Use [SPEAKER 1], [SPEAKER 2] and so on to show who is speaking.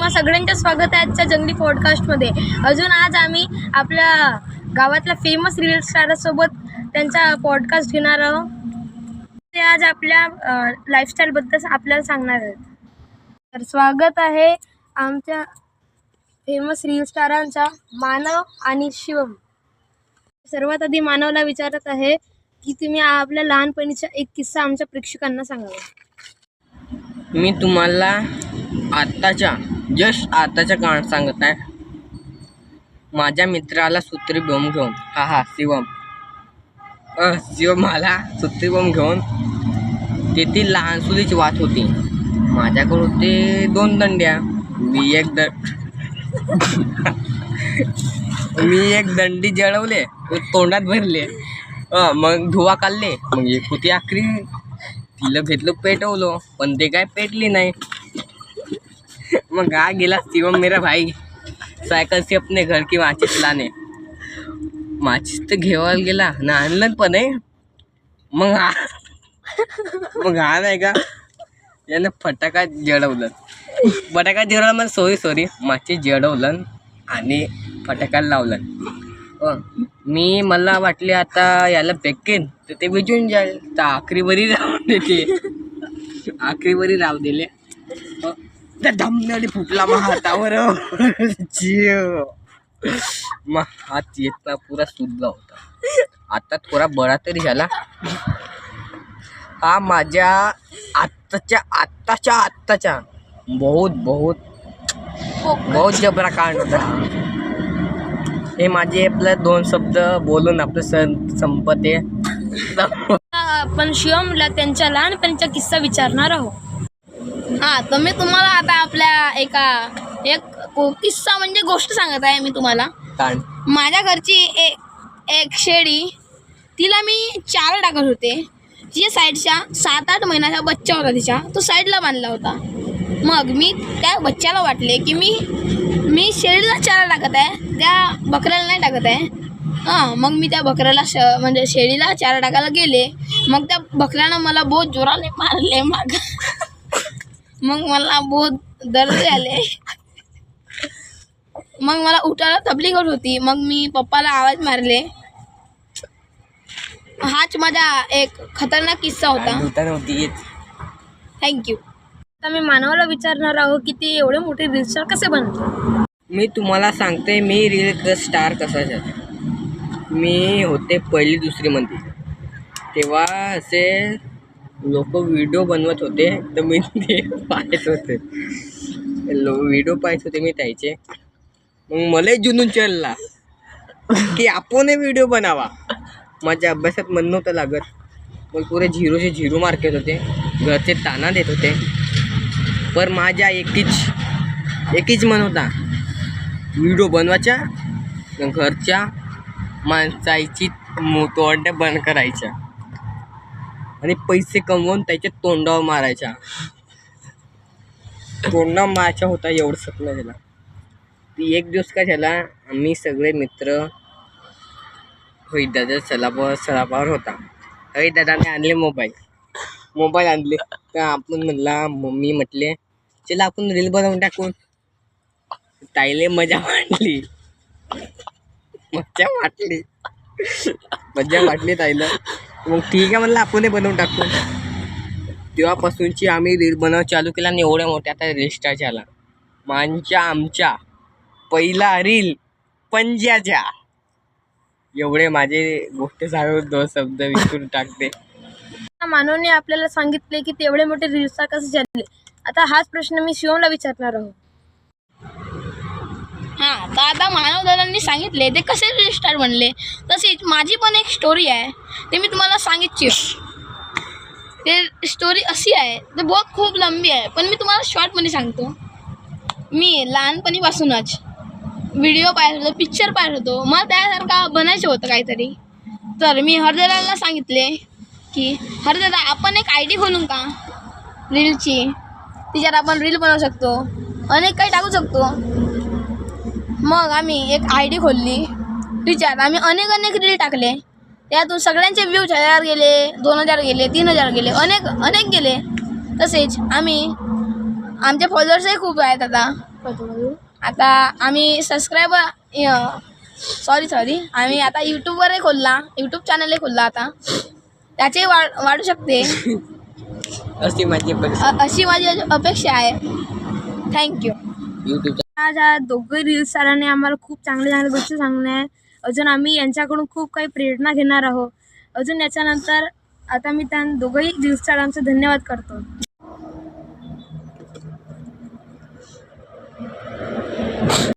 [SPEAKER 1] तुम्हा सगळ्यांचं स्वागत आहे आजच्या जंगली पॉडकास्टमध्ये। अजून आज आम्ही आपल्या गावातल्या फेमस रील स्टारसोबत त्यांचा पॉडकास्ट घेणार आहोत। ते आज आपल्या लाईफस्टाईलबद्दल आपल्याला सांगणार आहेत। तर स्वागत आहे आमच्या फेमस रील स्टारांचा मानव आणि शिवम। सर्वात आधी मानवला विचारत आहे की तुम्ही आपल्या लहानपणीचा एक किस्सा आमच्या प्रेक्षकांना सांगावा।
[SPEAKER 2] मी तुम्हाला आताच्या काळात सांगत आहे। माझ्या मित्राला सूत्री बॉम्ब घेऊन शिवम मला सूत्री बॉम्ब घेऊन तेथील लहान सुलीची वाट होती। माझ्याकडे होते 2 दंड्या। मी एक दंडी जळवले, तोंडात भरले, मग धुवा काढले, मग एक होती आखरी, तिला घेतलं पेटवलं, पण ते काय पेटली नाही। मग आ गेला शिवम मेरा भाई सायकल से अपने घर की माचिस लाने। माचिस तर घेवायला गेला ना, आणलं पण आहे। मग हा नाही का यानं फटाका जळवलं म्हणजे सॉरी माचिस जळवलं आणि फटाका लावलं। मला वाटले आता याला फेकेन तर ते विजून जाईल, तर आखरीवरी राव दिले, त्या धमनाडी फुटला मग हातावर। मग हात येता पुरा सुजला होता। आता थोडा बरा तरी झाला। हा माझ्या आत्ताच्या बहुत जबरा कांड होता। हे माझे आपले 2 शब्द बोलून आपलं संपत आहे।
[SPEAKER 1] आपण शिवमला त्यांच्या लहानपणीचा किस्सा विचारणार आहोत।
[SPEAKER 3] तर मी तुम्हाला आता आपल्या एक किस्सा म्हणजे गोष्ट सांगत आहे। मी तुम्हाला माझ्या घरची एक शेळी, तिला मी चारा टाकत होते। तिच्या साईडच्या 7-8 महिन्याचा बच्चा होता, तिच्या तो साईडला बांधला होता। मग मी त्या बच्च्याला वाटले की मी शेळीला चारा टाकत आहे, त्या बकऱ्याला नाही टाकत आहे। मग मी त्या बकऱ्याला म्हणजे शेळीला चारा टाकायला गेले। मग त्या बकऱ्यानं मला बहुत जोराने मारले मग मला बहुत दर्द झाले। मग मला उठायला तकलीफ होत होती। मग मी पप्पाला आवाज मारले। हाच माझा एक खतरनाक किस्सा होता। थँक्यू।
[SPEAKER 1] आता मी मानवाला विचारणार आहोत की ते एवढे मोठे रील स्टार कसे बनतात।
[SPEAKER 2] मी तुम्हाला सांगते मी रील स्टार कसा झाला। मी होते 1ली-2री मध्ये, तेव्हा असे लोक व्हिडिओ बनवत होते, तर मी ते पाहत होते। व्हिडिओ पाहत होते मी त्याचे। मग मला जुनून चढला की आपण व्हिडिओ बनावा। माझ्या अभ्यासात मन नव्हतं लागत, मग पुरे 0 मार्क येत होते, घरचे ताना देत होते। पर माझ्या एकच मन होता, व्हिडिओ बनवायचा, घरच्या माणसाची तोंड बंद करायच्या आणि पैसे कमवून त्याच्या तोंडावर मारायच्या होता, एवढं स्वप्न झाला। एक दिवस काय झाला, आम्ही सगळे मित्र दादा सलापावर होता। दादाने आणले मोबाईल आणले, तर आपण म्हणला, मम्मी म्हटले चला आपण रील बनवून टाकून। ताईले मजा वाटली ताईला। मग ठीक आहे म्हणलं आपण बनवून टाकू। तेव्हापासूनची आम्ही रील बनवणं चालू केला आणि एवढ्या मोठ्या आता रील स्टार झाला। आमच्या पहिला रील पंजाच्या। एवढे माझे गोष्ट सांगून 2 शब्द विसरून टाकते।
[SPEAKER 1] मानवने आपल्याला सांगितले की तेवढे मोठे रील स्टार कसे झाले। आता हाच प्रश्न मी शिवमला विचारणार आहोत।
[SPEAKER 3] तर आता मानव दादांनी सांगितले ते कसे रील स्टार बनले, तसेच माझी पण एक स्टोरी आहे, ते मी तुम्हाला सांगितली। ते स्टोरी अशी आहे, ते बहुत खूप लंबी आहे, पण मी तुम्हाला शॉर्टमध्ये सांगतो। मी लहानपणीपासूनच व्हिडिओ पाहत होतो, पिक्चर पाहत होतो, मला त्यासारखा बनायचं होतं काहीतरी। तर मी हरदादाला सांगितले की हरदादा आपण एक ID खोलून का रीलची, तिच्यात आपण रील बनवू शकतो, अनेक काही टाकू शकतो। मग आम्ही एक ID खोलली, तिच्यात आम्ही अनेक रील टाकले। त्यातून सगळ्यांचे व्ह्यूज 1000 गेले, 2000 गेले, 3000 गेले, अनेक गेले। तसेच आमचे फॉलोअर्सही खूप आहेत आता। आता आम्ही सबस्क्रायबर सॉरी आम्ही आता यूट्यूबवरही खोलला, यूट्यूब चॅनलही खोलला आता, त्याचे वाढू शकते
[SPEAKER 2] अशी माझी
[SPEAKER 3] अशी माझी अपेक्षा आहे. थँक्यू.
[SPEAKER 2] यूट्यूब
[SPEAKER 1] आज ह्या दोघे रील स्टारांनी आम्हाला खूप चांगल्या चांगल्या गोष्टी सांगल्या आहे. अजून आम्ही यांच्याकडून खूप काही प्रेरणा घेणार आहोत. अजून याच्यानंतर आता मी दोघंही रील स्टारांचे धन्यवाद करतो.